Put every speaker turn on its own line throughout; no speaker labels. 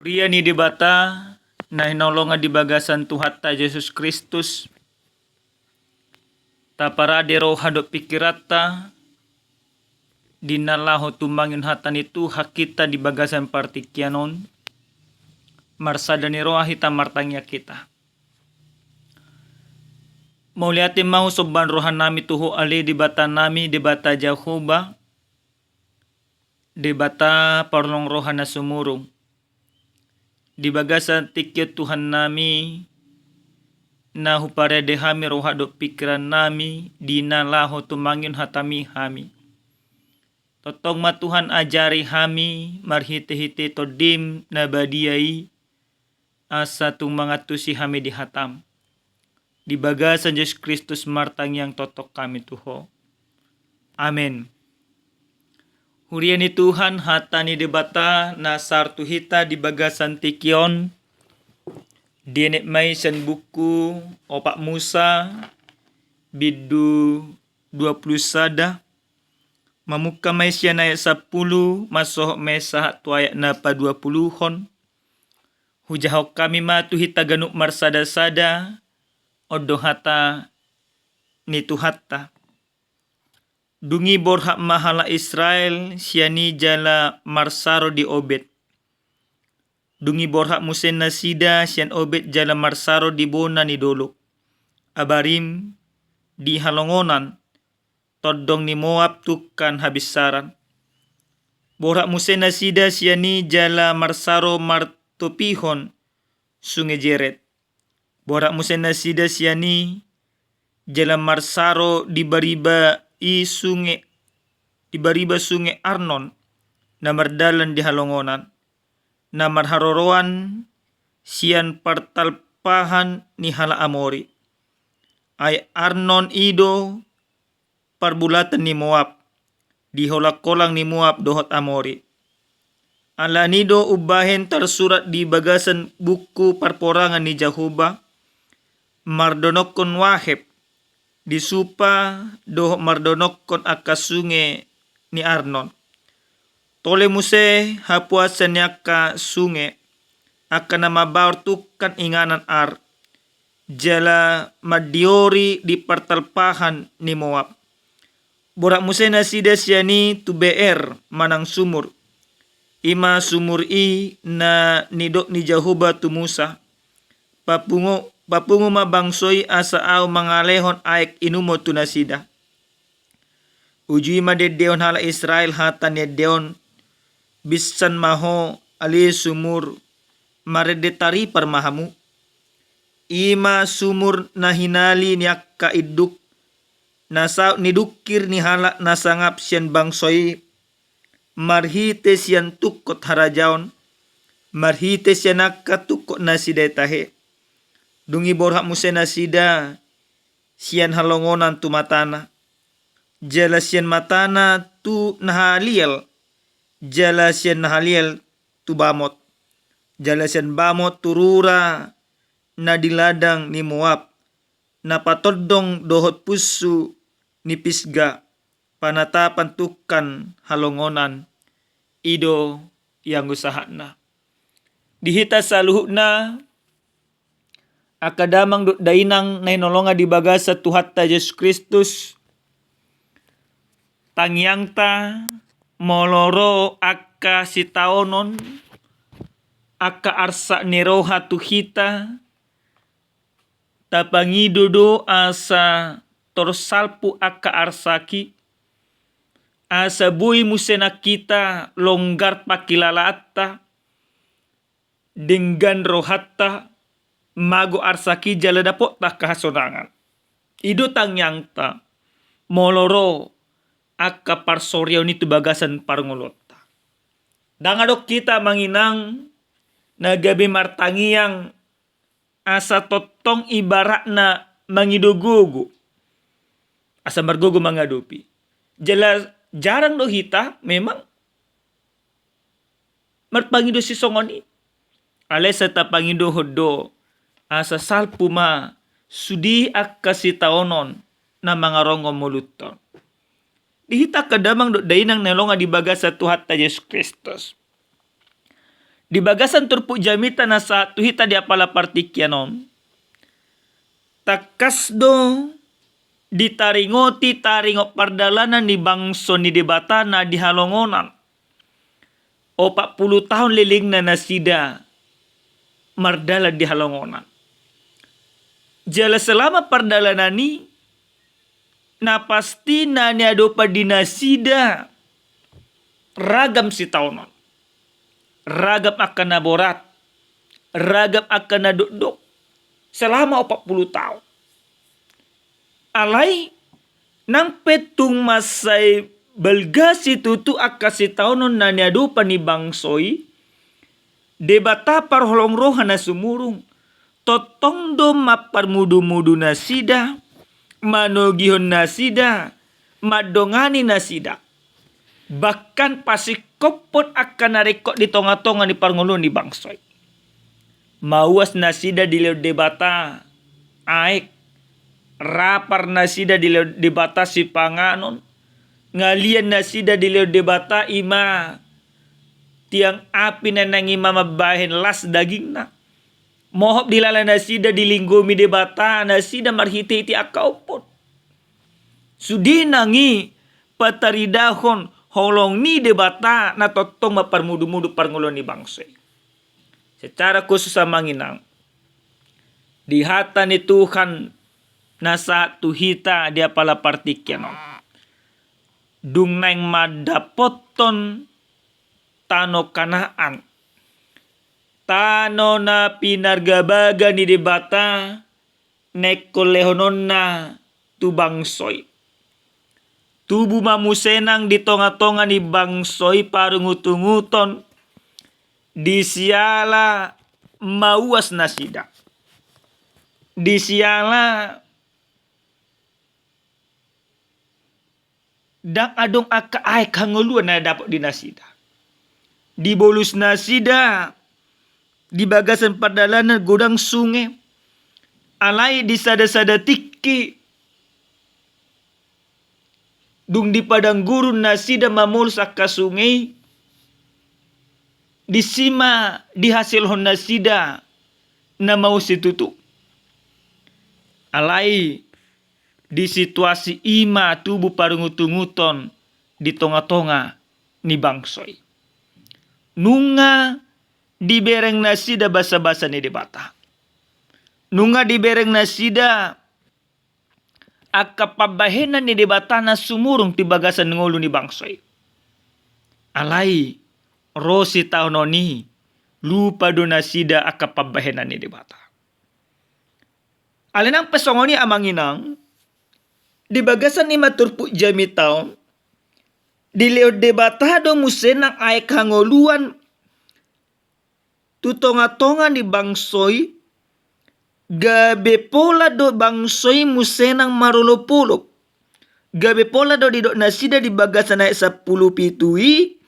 Pria ni dibata na hinolonga di bagasan Tuhan ta Yesus Kristus. Taparadero hadok pikirata dinalaho tumangin hatan itu hakita di bagasan partikianon. Marsada ni roa hita martangya kita. Mauliatin mau soban rohan nami tuho ali di bata nami di bata Jehovah. Di bata parlong rohan na sumurong. Di bagasan tiket Tuhan nami na huparede hami rohado pikiran nami dinalaho tumangin hatami hami. Totong ma Tuhan ajari hami marhite-hite todim na badiai asa tumangatusi hami di hatam. Di bagasan Yesus Kristus martang yang totok kami tuho. Amin. Huriani Tuhan hatani debata na sartu hita di bagasan tikion. Dienet mai sen buku opak Musa bidu 20 sada. Mamuka mai sian ayat 10 masoh mesah tu ayat napa 20-hon. Hujahok kami matu hita ganuk marsada-sada. Odo hata nitu hatta. Dungi borhak mahala Israel siani jala marsaro di Obed. Dungi borhak musen nasida sian Obed jala marsaro di bona ni dolok. Abarim di halongonan todong ni Moab tukan habis saran. Borhak musen nasida siani jala marsaro martopihon sungai Jeret. Borhak musen nasida siani jala marsaro di bariba sungai Arnon na mardalan di halongonan na marharoroan sian partalpahan ni hala Amori ay Arnon ido parbulatan ni Moab di holakolang ni Moab dohot Amori ala nido ubahen tersurat di bagasan buku parporangan ni Jehovah mardonokon waheb disupa doh mardonokon akasunge ni Arnon. Tole muse hapuasan ka sunge akan nama baur tukan inganan ar. Jala madiori di pertelpahan ni Moab. Borak muse nasida siani tu BR manang sumur. Ima sumur i na nidok ni Jehovah tu Musa. Papungo mabangsoy asa au mangalehon aek inumo tunasida. Ujui madedeon hala Israel hatan deon bisan maho ali sumur maredetari parmahamu. Ima sumur nahinali niakka iduk nasa nidukir ni hala nasangap sian bangsoy marhite sian tukot harajaon marhite sian akka tukot nasida tahe. Dungi borhak musen nasida sian halongonan tu matana. Jala sian matana tu nahaliel. Jala sian nahaliel tu bamot. Jala sian bamot turura na diladang ni Moab. Na patodong dohot pusu ni Pisga. Panatapan tukan halongonan. Ido yang usahana. Dihita sa luhutna akadamang dainang na inolonga di bagasa Tuhan ta Yesus Kristus tangyang ta moloro akka sitaonon akka arsa neroha tuhita tapangidodo asa torsalpu akka arsaki asa bui musena kita longgar pakilalatta dengan rohatta mago arsaki jala dapot tak kahasonangan. Ido tangyang ta moloro akka parsoryaw ni bagasan parngolota. Dangadok kita manginang nagabi martangiyang asa totong ibarat na mangidogogo. Asa margogo mangadopi. Jala jarang do hita memang marpangido si songoni. Alesa tapangido hodo asa salpuma sudi akka sitaonon na mga rongo muluton. Dihita kadamang dainang nalonga di baga sa Tuhan ta Yesus Kristus. Di bagasan turpu jamita na sa tuhita di apala partikyanon. Takasdo ditaringoti taringo pardalanan ni bangso ni debata na dihalongonan. 40 tahun liling na nasida mardala dihalongonan. Jala selama pardalanan ni na pasti na niado pa dinasida ragam si taunon. Ragam akan naborat. Ragam akan naduduk. Selama 40 tahun. Alay, nang petung masay balgasi tutu akasi taunon na niado pa ni bangsoy, debata parholong roha na sumurong, totong do maparmudu-mudu na sida, manogihon na sida, madongani na sida. Bahkan pasikopon akan narekod di tonga-tonga ni Pangulo ni bangsoy. Mawas na sida di leo debata, aik, rapar na sida di leo debata si panganon, ngalian na sida di leo debata ima, tiang api na nangima mabahin las daging na. Mohop dilala na sida di linggomi debata na sida marhiti-hiti akaupon. Sudi nangi pataridahon holong ni debata na totong maparmudu-mudu Pangulo ni bangsoy. Secara khusus sa manginang, di hata ni Tuhan nasa tuhita dia pala partikyanon. Dung nang madapoton tano kanaan. Tano na pinargabaga ni debata nekolehonon na tu bangsoy. Tubu mamusenang di tonga-tonga ni bangsoy parungutunguton. Di siala mauas na sida. Di siala dang adong akaay kanguluan na dapat dinasida. Di bolus nasida. Di bagasan pardalanan godang sungai. Alay di sada-sada tiki. Dung di padang gurun nasida mamulus akka sungai. Di sima dihasil hon nasida na mau situtu. Alai di situasi ima tubuh parungutunguton di tonga-tonga ni bangsoy. Nunga dibereng nasida basa-basa ni debata. Nunga dibereng nasida akapabahenan ni debata na sumurong ti bagasan ngulu ni bangsoy. Alai rosi taunoni lupa do nasida akapabahenan ni debata. Alinang pesongoni amanginang di bagasan ni maturpu jami taon di leo debata do musenang ay kangoluan tutonga-tonga ni bangsoy gabe pola do bangsoy musenang marulupulop gabe pola do di do nasida di bagasan ay 10 pitui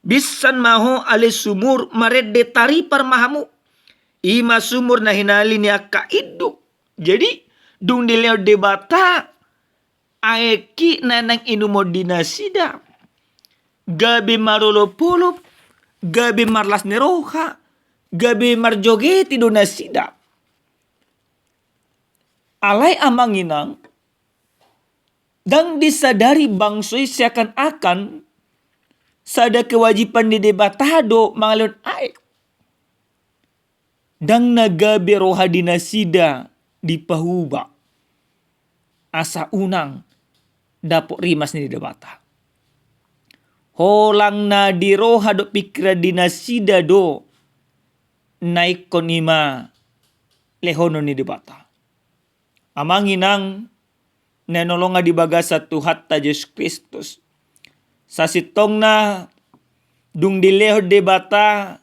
bisan maho ale sumur marede tari parmahamu ima sumur na hinali ni akka iduk. Jadi dung di leo debata aeki nanang inumo dinasida gabi marulupulup gabi marlas neroha gabi marjogeti do nasida. Alay amanginang dang disadari bangsoy seakan-akan sada kewajiban di debatado mangalun aek. Dang nagabi roha dinasida di pahuba. Asa unang dapok rimas ni debata. Holang na di roha do pikira dinasida do naik konima lehono ni debata. Amanginang nanolonga di bagasa Tuhan ta Yesus Kristus. Sasitong na dung dileho debata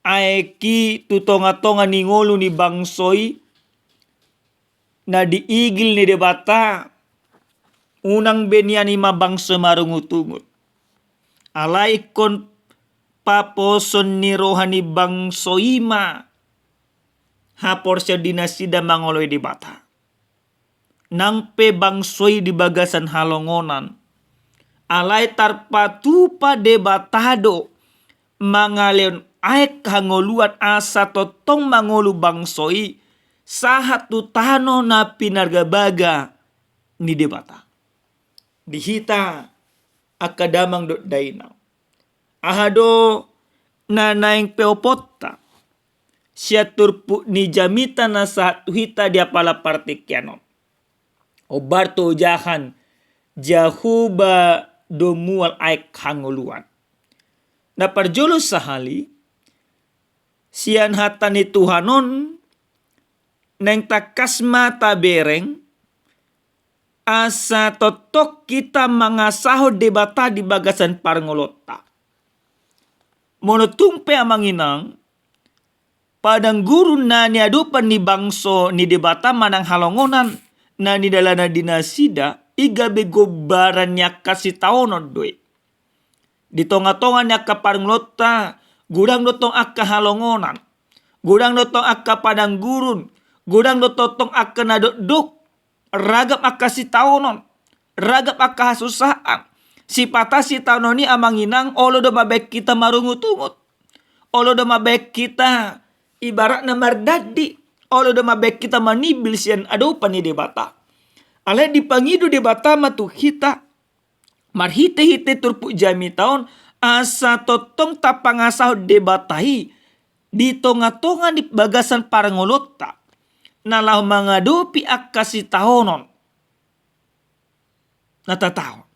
aeki tutonga-tonga ni ngulu ni bangsoy na diigil ni debata unang benyan ni mabangso marungutungut. Alay kon paposon ni roha ni bangsoima hapor siya dinasida mangoloy debata. Nang pe bangsoy di bagasan halongonan alay tarpatupa debatado mangaleon aek hangoluan asa totong mangolu bangsoi sahat tu tano na pinargabaga ni debata. Dihita akadamang dot dainaw. Ahado na naing peopotta siya turpu ni jamita na sa tuhita dia pala partikyanon. O barto jahan jahuba domual aek hangoluan. Na parjolo sahali siyan hata ni Tuhanon neng takasma tabereng asa totok kita mangasaho debata di bagasan parngolota. Monotumpe amanginang padang guru na niadupan ni bangso ni debata manang halongonan na ni dalana dinasida igabe gobaran niya kasih taonon doy. Di tonga-tonga niya kaparngolota gudang dotong akka halongonan, gudang dotong akka padang gurun, gudang dotong akka nadok ragap akka si taonon, ragap akka hasusaan. Si patah si taonon ni amanginang olo do mabek kita marungut-ungut, olo do mabek kita ibarat na mardadi, olo do mabek kita manibil sian adopan ni debata. Ale dipangidu debata matu kita marhite-hite turpu jami taon asa totong tapangasaho debatahi di tonga-tonga di bagasan parangolota nalah mangadopi akasi tahonon natatao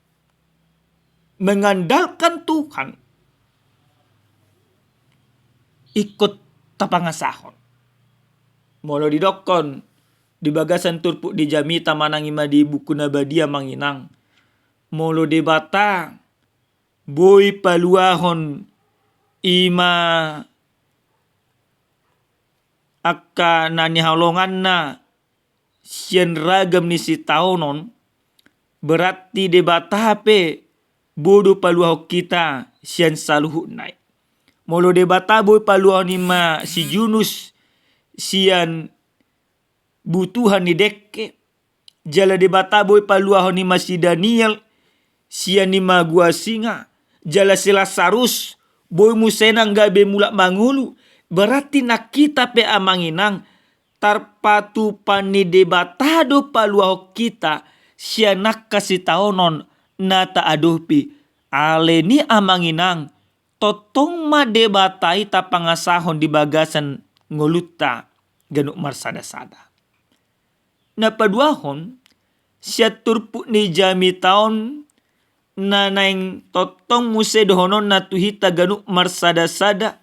mengandalkan Tuhan ikut tapangasahon molo didokon di bagasan turpu di jamita manangima di buku nabadia manginang molo debata boy paluahon ima akka nani halongan na sian ragam ni si taonon berarti debata hape bodo paluaho kita sian saluhu nai. Molo debata boy paluaho ima si Yunus sian butuhan ni dekke. Jala debata boy paluaho ima si Daniel sian nima gua singa. Jala Lazarus boy musenang gabe mulak mangulu. Berarti nak kita pe amanginang tarpatu pani debatado paluaho kita sianak kasih taonon nata adopi aleni amanginang totong ma debatai tapangasahon di bagasan ngoluta ganuk marsada-sada. Na paduahon siya turpu ni jami taon na naing totong muse dohonon na tuhita ganuk marsada-sada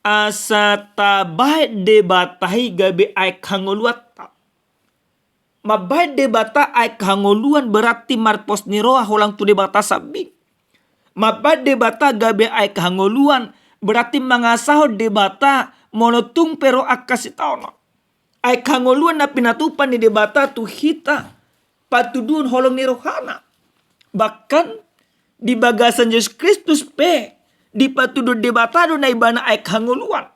asa tabay debatahi gabe ay kanguluat. Mabay debata ay kanguluan berarti marpos niroa holang tu debata sabing. Mabay debata gabe ay kanguluan berarti mangasaho debata monotung pero akasitaono. Ay kanguluan na pinatupan ni debata tu hita patudun holong nirohana. Bahkan di bagasan Yesus Kristus pe di patudu debatado na ibana ay kanguluan.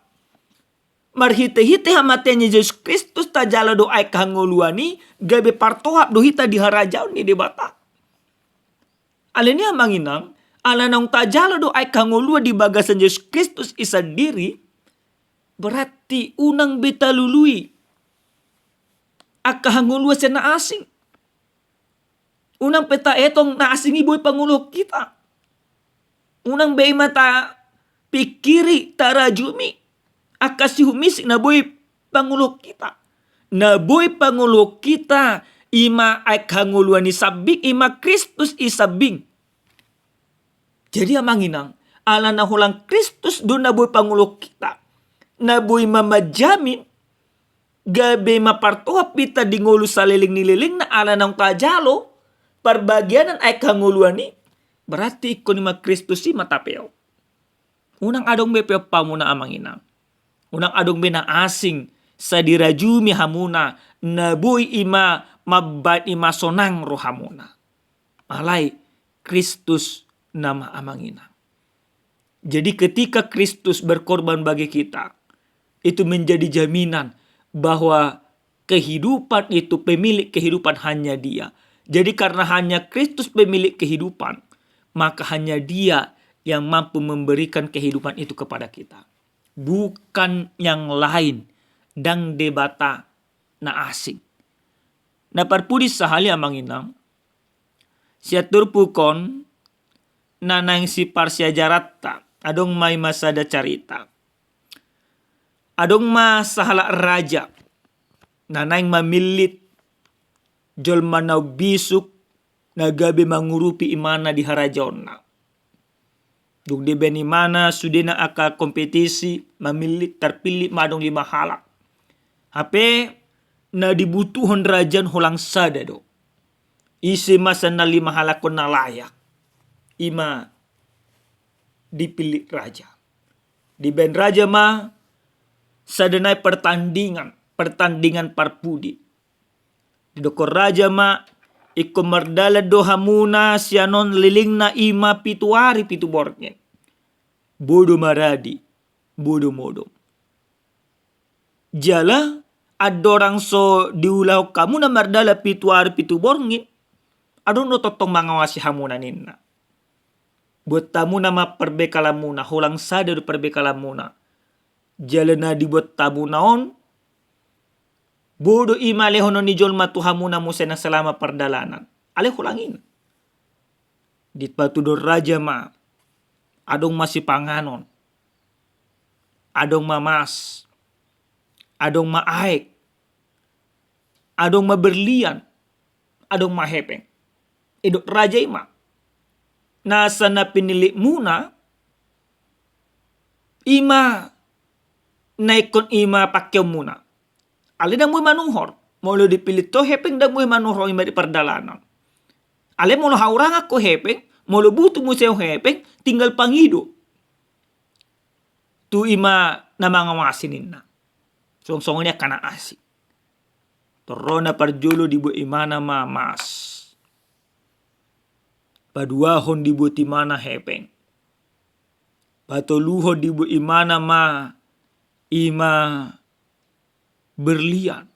Marhite-hite hamatenya Yesus Kristus tajala do ay kanguluan ni gabe partohap do hita diharajaw ni debata. Aleni amanginang alanang tajala do ay kanguluan di bagasan Yesus Kristus isa diri berarti unang beta lului akahanguluan siya na asing. Unang peta etong na asing iboy pangulo kita. Unang bay mata pikiri tarajumi akasi humisik na boy pangulo kita. Na boy pangulo kita ima ay kanguluan ni sabing ima Kristus isabing. Jadi amanginang ala na hulang Kristus do na boy pangulo kita. Na boy mamajamin gabe mapartuhap kita di ngulu saliling nililing na ala nang tajalo parbagianan ay kanguluan ni. Berarti ko ni Kristus si matapeo. Unang adong bepeo pamuna amanginang. Unang adong bena asing sa dirajumi hamuna na boy ima mabait ima sonang rohamuna. Alay Kristus nama amanginang. Jadi ketika Kristus berkorban bagi kita, itu menjadi jaminan bahwa kehidupan itu pemilik kehidupan hanya Dia. Jadi karena hanya Kristus pemilik kehidupan, maka hanya Dia yang mampu memberikan kehidupan itu kepada kita. Bukan yang lain dan debata na asing. Na parpudi sahali amang inang, siya turpukon na nang si parsiajaratta, adong may masada carita. Adong masahala raja, na nang mamilit, jol manaw bisuk, na gabi mangurupi imana di harajon na. Dugdi beni mana sudena aka kompetisi mamilit terpilih madong 5 halak. Hape na dibutuhon rajan holang sada do. Isi masa na 5 halak ko na layak. Ima dipilih raja. Di ben raja ma sadanay pertandingan parpudi. Di dokor raja ma iko mardala doha muna sianon liling na ima pituari pitubornyen. Bodo maradi, bodo modo. Jala adorang so diulau kamu na mardala pituari pitubornyen. Adon no totong mangawasi hamuna ninna. Buat tamu nama perbekalan muna, holang sada do perbekalan muna. Jala na dibuat tamu naon. Bodo ima lehono ni jol matuhamuna mo na selama perdalanan. Ale hulangin. Dit patudor raja ma. Adong masih panganon. Adong mamas. Adong maaek. Adong maberlian. Adong mahepeng. Idok raja ima. Nasa na pinili muna. Ima. Naikon ima pakyaw muna. Ali na mo manuhor. Molo dipilih to hepeng da mo manuhor ima di perdalanan. Ali mo haurang ako hepeng. Molo buto mo siya hepeng. Tinggal pangido. Tu ima na mga wasinin na. Song-song niya kana asik. Torona parjulo di bu imana mamas. Paduahon di bu timana hepeng. Patoluho di bu imana ma. Ima berlian.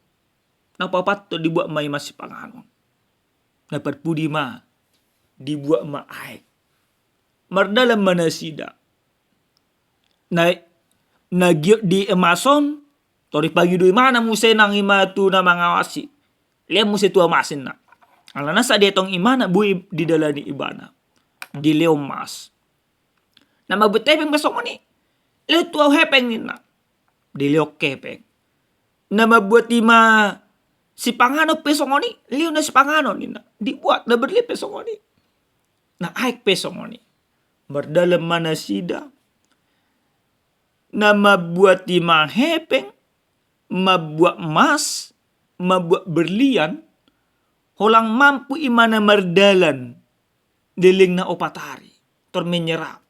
Napapat to dibuat may masih panganon. Dapat pudi ma. Dibuat ma aik. Mardalam manasida. Na di emason. Tori pagi do imana muse nang ima tu na mangawasi. Liam muse tu amasin na. Alana sa detong imana bui di dalani ibana. Di leo mas. Na mabutepeng besok mo ni. Leo tu hepeng ni na. Di leo kepeng. Na mabuat ima si pangano pesongoni. Leo na si pangano ni na. Dibuat na berli pesongoni. Na aik pesongoni. Berdalam manasida. Na mabuat ima hepeng. Mabuat mas. Mabuat berlian. Holang mampu ima na mardalan. Diling na opatari. Tor menyerap.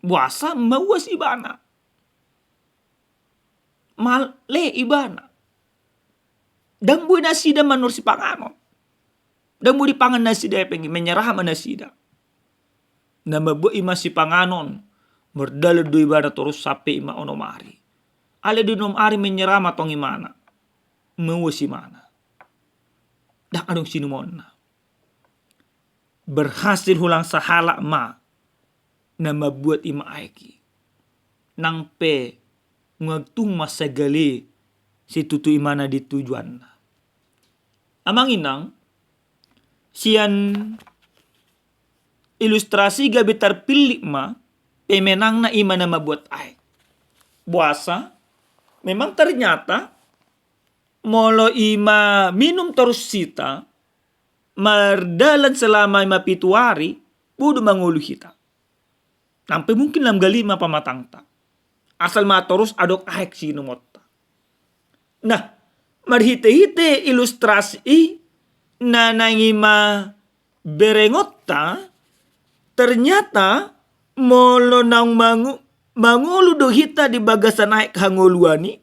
Buasa mawas ibana. Male ibana. Dan bu nasida manur si pangano. Dan bu di pangan nasida pengi menyerah manasida. Nama bu ima si panganon. Merdala do ibana terus sape ima onomari. Ale do nomari menyerah matong imana. Mawas imana. Dan adong sinumon na. Berhasil hulang sahala ma. Na mabuat ima aiki. Nang pe. Ngagtung masagali si tutu imana di tujuan. Amang inang, sian ilustrasi gabi terpilih ma, pemenang na imana mabuat ay. Buasa, memang ternyata, molo ima minum terus sita, mardalan selama ima pituari, budo mangulu kita. Sampai mungkin lam galima pamatang ta. Asal matorus adok aek sinumota. Nah, marhite-hite ilustrasi na nangima berengotta ternyata molo nang mangulu do hita di bagasan aek hangoluani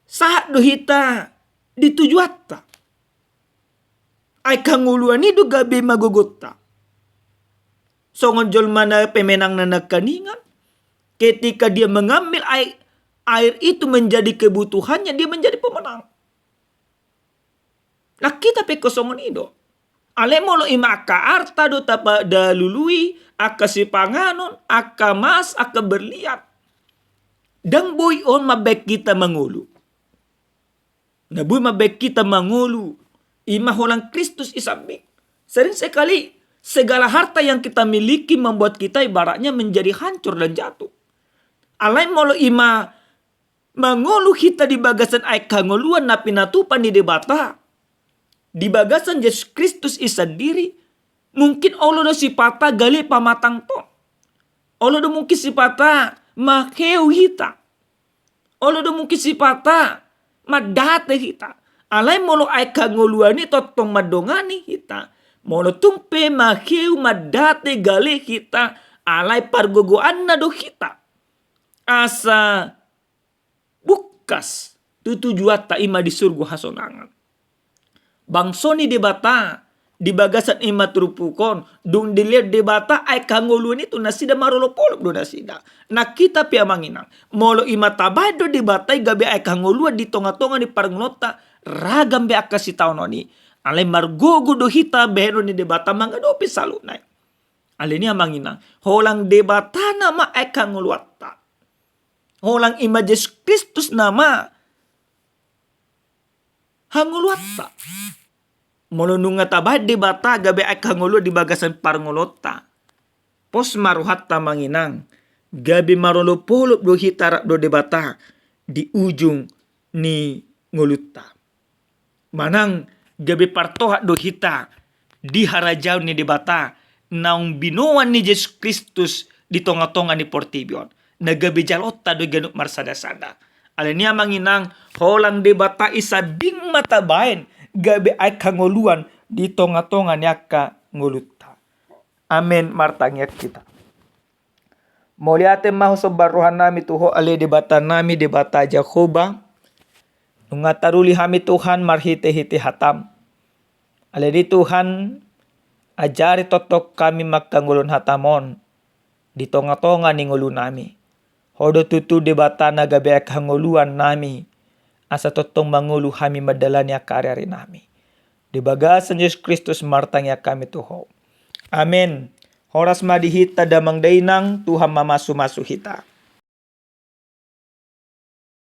saat do hita ditujuatta. Aek hangoluani do gabe magogotta. Songon jol mana pemenang na nagkaningan. Ketika dia mengambil air itu menjadi kebutuhannya, dia menjadi pemenang. Nah kita pekosongon itu. Ale molo ima aka arta do tapa dalului, aka si panganon, aka mas, aka berlian. Dang boy on mabek kita mangulu. Nabuy mabek kita mangulu. Ima holang Kristus isabik. Sering sekali segala harta yang kita miliki membuat kita ibaratnya menjadi hancur dan jatuh. Alai molo ima mangulu kita di bagasan ay kanguluan na pinatupan di debata. Di bagasan Yesus Kristus isa diri. Mungkin Allah do sipata gali pamatang to. Allah do mungkin sipata makeu hita. Allah do mungkin sipata madate hita. Alai molo ay kanguluan ni totong madongani hita. Molo tumpe makeu madate gali hita. Alai pargogoan na do hita. Asa bukas tutujuata ima di surga hasonangan. Bangsoni debata di bagasan ima turupukon dung dilihat debata ay kanguluan itu nasida marolo polop do nasida. Na kita pia manginang molo ima tabado debata gabe ay kanguluan di tonga-tonga di paranglota ragam be akasi taunoni. Ale margogo do hita beheno ni debata mangga do pisalu nai. Ale ni manginang holang debata nama ay kanguluata. Holang ima Yesus Kristus nama hanguluata. Molonunga tabad di bata gabe ay kangulu di bagasan parngolota. Pos maruhatta manginang. Gabi marolo polop do hitarak do debata di ujung ni nguluta. Manang gabi partoha do hita di harajau ni debata naung binoan ni Yesus Kristus di tonga-tonga ni Portibion. Nagabi jalota do ganuk marsada-sada. Alenia manginang holang debata isa bing matabain gabi ay kanguluan di tonga-tonga niaka nguluta. Amen martangyat kita. Moliate mahu sobaruhan nami tuho ale debata nami debata Jakoba. Nungataruli hami Tuhan marhite-hite hatam. Ale di Tuhan ajari totok kami magkangulun hatamon di tonga-tonga ni ngulu nami. Hodo tutu debata na gabi ay kanguluan nami. Asa totong mangulu kami madalani akarari nami. Di bagasan Yesus Kristus martangya kami tuho. Amen. Horas madihita damang dainang Tuhan mamasu-masu hita.